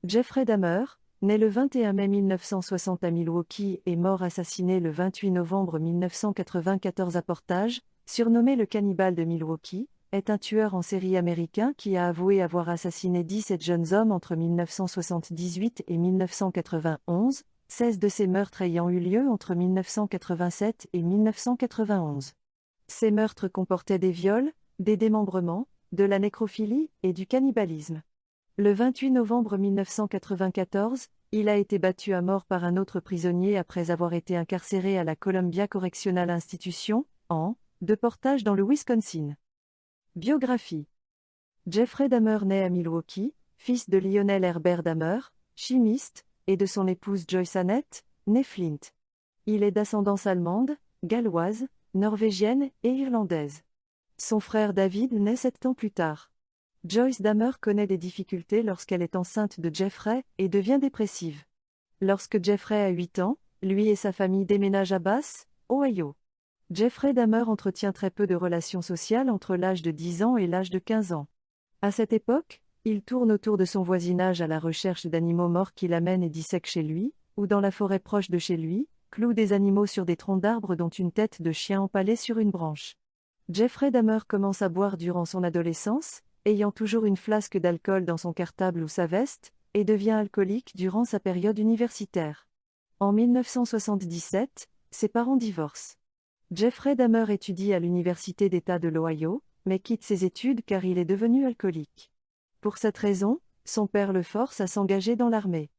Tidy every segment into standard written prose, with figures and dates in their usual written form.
Jeffrey Dahmer, né le 21 mai 1960 à Milwaukee et mort assassiné le 28 novembre 1994 à Portage, surnommé le cannibale de Milwaukee, est un tueur en série américain qui a avoué avoir assassiné 17 jeunes hommes entre 1978 et 1991, 16 de ces meurtres ayant eu lieu entre 1987 et 1991. Ces meurtres comportaient des viols, des démembrements, de la nécrophilie et du cannibalisme. Le 28 novembre 1994, il a été battu à mort par un autre prisonnier après avoir été incarcéré à la Columbia Correctional Institution, de Portage dans le Wisconsin. Biographie. Jeffrey Dahmer naît à Milwaukee, fils de Lionel Herbert Dahmer, chimiste, et de son épouse Joyce Annette, née Flint. Il est d'ascendance allemande, galloise, norvégienne et irlandaise. Son frère David naît 7 ans plus tard. Joyce Dahmer connaît des difficultés lorsqu'elle est enceinte de Jeffrey et devient dépressive. Lorsque Jeffrey a 8 ans, lui et sa famille déménagent à Bath, Ohio. Jeffrey Dahmer entretient très peu de relations sociales entre l'âge de 10 ans et l'âge de 15 ans. À cette époque, il tourne autour de son voisinage à la recherche d'animaux morts qu'il amène et dissèque chez lui, ou dans la forêt proche de chez lui, cloue des animaux sur des troncs d'arbres dont une tête de chien empalée sur une branche. Jeffrey Dahmer commence à boire durant son adolescence, ayant toujours une flasque d'alcool dans son cartable ou sa veste, et devient alcoolique durant sa période universitaire. En 1977, ses parents divorcent. Jeffrey Dahmer étudie à l'Université d'État de l'Ohio, mais quitte ses études car il est devenu alcoolique. Pour cette raison, son père le force à s'engager dans l'armée.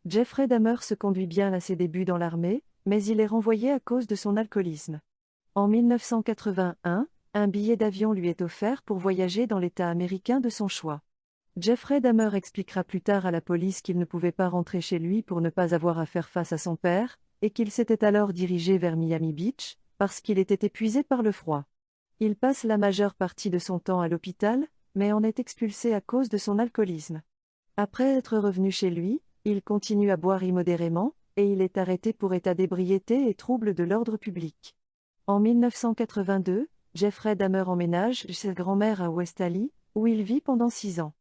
Jeffrey Dahmer se conduit bien à ses débuts dans l'armée, mais il est renvoyé à cause de son alcoolisme. En 1981, un billet d'avion lui est offert pour voyager dans l'État américain de son choix. Jeffrey Dahmer expliquera plus tard à la police qu'il ne pouvait pas rentrer chez lui pour ne pas avoir à faire face à son père, et qu'il s'était alors dirigé vers Miami Beach, parce qu'il était épuisé par le froid. Il passe la majeure partie de son temps à l'hôpital, mais en est expulsé à cause de son alcoolisme. Après être revenu chez lui, il continue à boire immodérément, et il est arrêté pour état d'ébriété et trouble de l'ordre public. En 1982, Jeffrey Dahmer emménage chez sa grand-mère à West Allis, où il vit pendant 6 ans.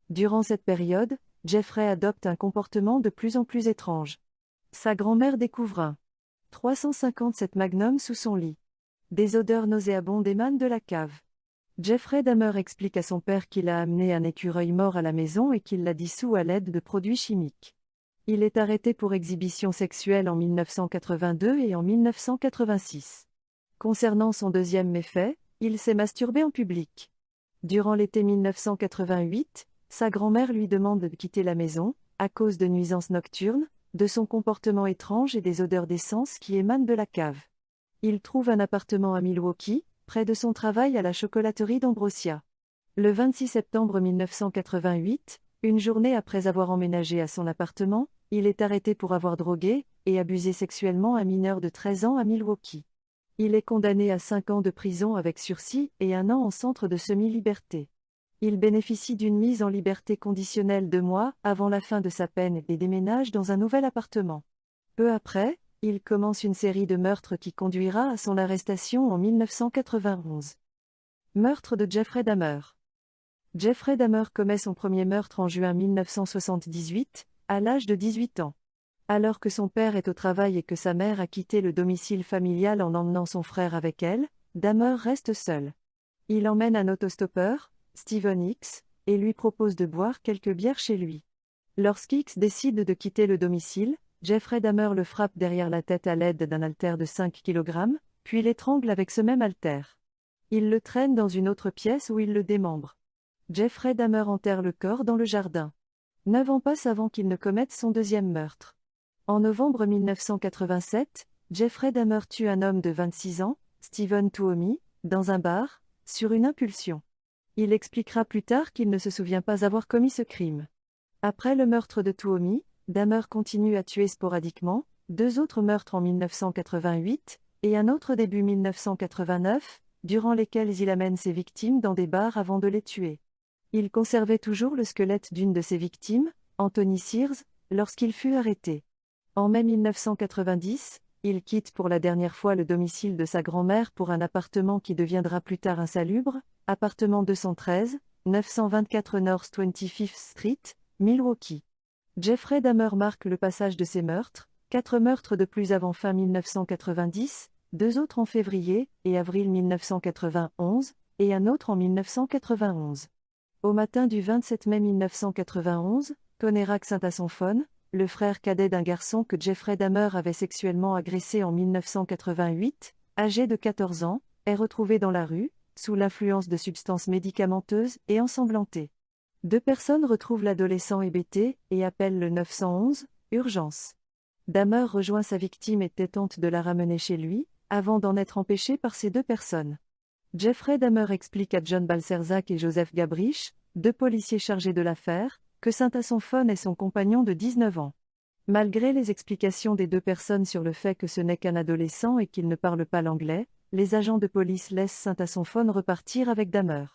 Durant cette période, Jeffrey adopte un comportement de plus en plus étrange. Sa grand-mère découvre un 357 Magnum sous son lit. Des odeurs nauséabondes émanent de la cave. Jeffrey Dahmer explique à son père qu'il a amené un écureuil mort à la maison et qu'il l'a dissous à l'aide de produits chimiques. Il est arrêté pour exhibition sexuelle en 1982 et en 1986. Concernant son deuxième méfait, il s'est masturbé en public. Durant l'été 1988, sa grand-mère lui demande de quitter la maison, à cause de nuisances nocturnes, de son comportement étrange et des odeurs d'essence qui émanent de la cave. Il trouve un appartement à Milwaukee, près de son travail à la chocolaterie d'Ambrosia. Le 26 septembre 1988, une journée après avoir emménagé à son appartement, il est arrêté pour avoir drogué et abusé sexuellement un mineur de 13 ans à Milwaukee. Il est condamné à 5 ans de prison avec sursis et 1 an en centre de semi-liberté. Il bénéficie d'une mise en liberté conditionnelle 2 mois avant la fin de sa peine et déménage dans un nouvel appartement. Peu après, il commence une série de meurtres qui conduira à son arrestation en 1991. Meurtre de Jeffrey Dahmer. Jeffrey Dahmer commet son premier meurtre en juin 1978, à l'âge de 18 ans. Alors que son père est au travail et que sa mère a quitté le domicile familial en emmenant son frère avec elle, Dahmer reste seul. Il emmène un autostoppeur, Steven Hicks, et lui propose de boire quelques bières chez lui. Lorsqu'Hicks décide de quitter le domicile, Jeffrey Dahmer le frappe derrière la tête à l'aide d'un haltère de 5 kg, puis l'étrangle avec ce même haltère. Il le traîne dans une autre pièce où il le démembre. Jeffrey Dahmer enterre le corps dans le jardin. 9 ans passent avant qu'il ne commette son deuxième meurtre. En novembre 1987, Jeffrey Dahmer tue un homme de 26 ans, Stephen Tuomi, dans un bar, sur une impulsion. Il expliquera plus tard qu'il ne se souvient pas avoir commis ce crime. Après le meurtre de Tuomi, Dahmer continue à tuer sporadiquement, 2 autres meurtres en 1988, et un autre début 1989, durant lesquels il amène ses victimes dans des bars avant de les tuer. Il conservait toujours le squelette d'une de ses victimes, Anthony Sears, lorsqu'il fut arrêté. En mai 1990, il quitte pour la dernière fois le domicile de sa grand-mère pour un appartement qui deviendra plus tard insalubre, appartement 213, 924 North 25th Street, Milwaukee. Jeffrey Dahmer marque le passage de ses meurtres, 4 meurtres de plus avant fin 1990, 2 autres en février et avril 1991, et un autre en 1991. Au matin du 27 mai 1991, Conérac Saint-Assomphones, le frère cadet d'un garçon que Jeffrey Dahmer avait sexuellement agressé en 1988, âgé de 14 ans, est retrouvé dans la rue, sous l'influence de substances médicamenteuses et ensanglanté. 2 personnes retrouvent l'adolescent hébété et appellent le 911, urgence. Dahmer rejoint sa victime et tente de la ramener chez lui, avant d'en être empêché par ces 2 personnes. Jeffrey Dahmer explique à John Balcerzak et Joseph Gabrich, 2 policiers chargés de l'affaire, que Saint-Assomphones est son compagnon de 19 ans. Malgré les explications des 2 personnes sur le fait que ce n'est qu'un adolescent et qu'il ne parle pas l'anglais, les agents de police laissent Saint-Assomphones repartir avec Dahmer.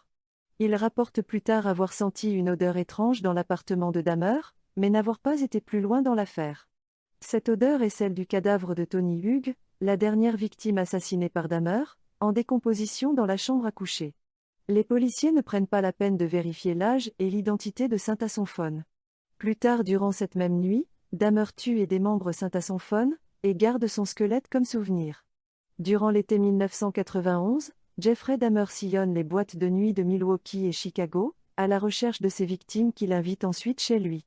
Il rapporte plus tard avoir senti une odeur étrange dans l'appartement de Dahmer, mais n'avoir pas été plus loin dans l'affaire. Cette odeur est celle du cadavre de Tony Hughes, la dernière victime assassinée par Dahmer, en décomposition dans la chambre à coucher. Les policiers ne prennent pas la peine de vérifier l'âge et l'identité de Saint-Assomphones. Plus tard durant cette même nuit, Dahmer tue et démembre Saint-Assomphones, et garde son squelette comme souvenir. Durant l'été 1991, Jeffrey Dahmer sillonne les boîtes de nuit de Milwaukee et Chicago, à la recherche de ses victimes qu'il invite ensuite chez lui.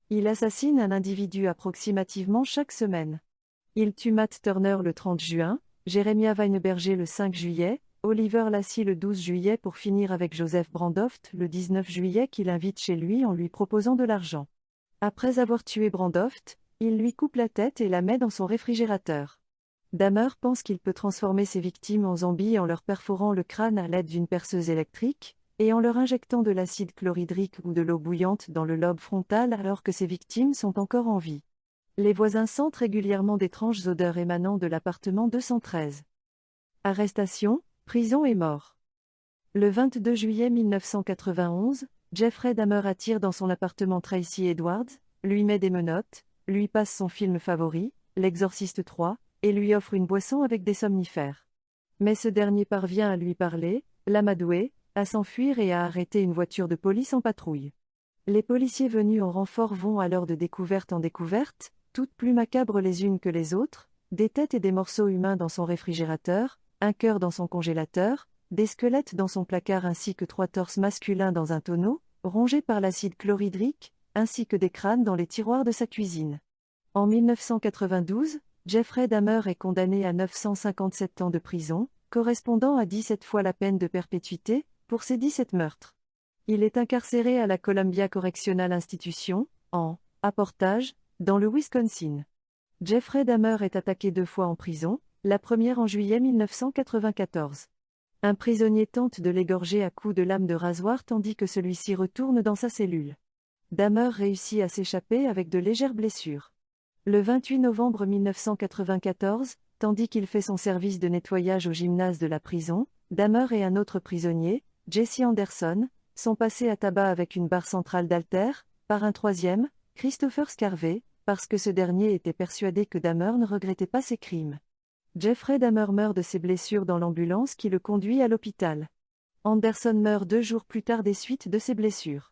Il assassine un individu approximativement chaque semaine. Il tue Matt Turner le 30 juin, Jeremiah Weinberger le 5 juillet, Oliver Lassie le 12 juillet pour finir avec Joseph Brandoft le 19 juillet qu'il invite chez lui en lui proposant de l'argent. Après avoir tué Brandoft, il lui coupe la tête et la met dans son réfrigérateur. Dahmer pense qu'il peut transformer ses victimes en zombies en leur perforant le crâne à l'aide d'une perceuse électrique, et en leur injectant de l'acide chlorhydrique ou de l'eau bouillante dans le lobe frontal alors que ses victimes sont encore en vie. Les voisins sentent régulièrement d'étranges odeurs émanant de l'appartement 213. Arrestation, prison et mort. Le 22 juillet 1991, Jeffrey Dahmer attire dans son appartement Tracy Edwards, lui met des menottes, lui passe son film favori, L'Exorciste 3, et lui offre une boisson avec des somnifères. Mais ce dernier parvient à lui parler, l'amadouer, à s'enfuir et à arrêter une voiture de police en patrouille. Les policiers venus en renfort vont alors de découverte en découverte, toutes plus macabres les unes que les autres, des têtes et des morceaux humains dans son réfrigérateur, un cœur dans son congélateur, des squelettes dans son placard ainsi que 3 torses masculins dans un tonneau, rongés par l'acide chlorhydrique, ainsi que des crânes dans les tiroirs de sa cuisine. En 1992, Jeffrey Dahmer est condamné à 957 ans de prison, correspondant à 17 fois la peine de perpétuité, pour ses 17 meurtres. Il est incarcéré à la Columbia Correctional Institution, à Portage, dans le Wisconsin. Jeffrey Dahmer est attaqué 2 fois en prison, la première en juillet 1994. Un prisonnier tente de l'égorger à coups de lame de rasoir tandis que celui-ci retourne dans sa cellule. Dahmer réussit à s'échapper avec de légères blessures. Le 28 novembre 1994, tandis qu'il fait son service de nettoyage au gymnase de la prison, Dahmer et un autre prisonnier, Jesse Anderson, sont passés à tabac avec une barre centrale d'haltères, par un troisième, Christopher Scarvey, parce que ce dernier était persuadé que Dahmer ne regrettait pas ses crimes. Jeffrey Dahmer meurt de ses blessures dans l'ambulance qui le conduit à l'hôpital. Anderson meurt 2 jours plus tard des suites de ses blessures.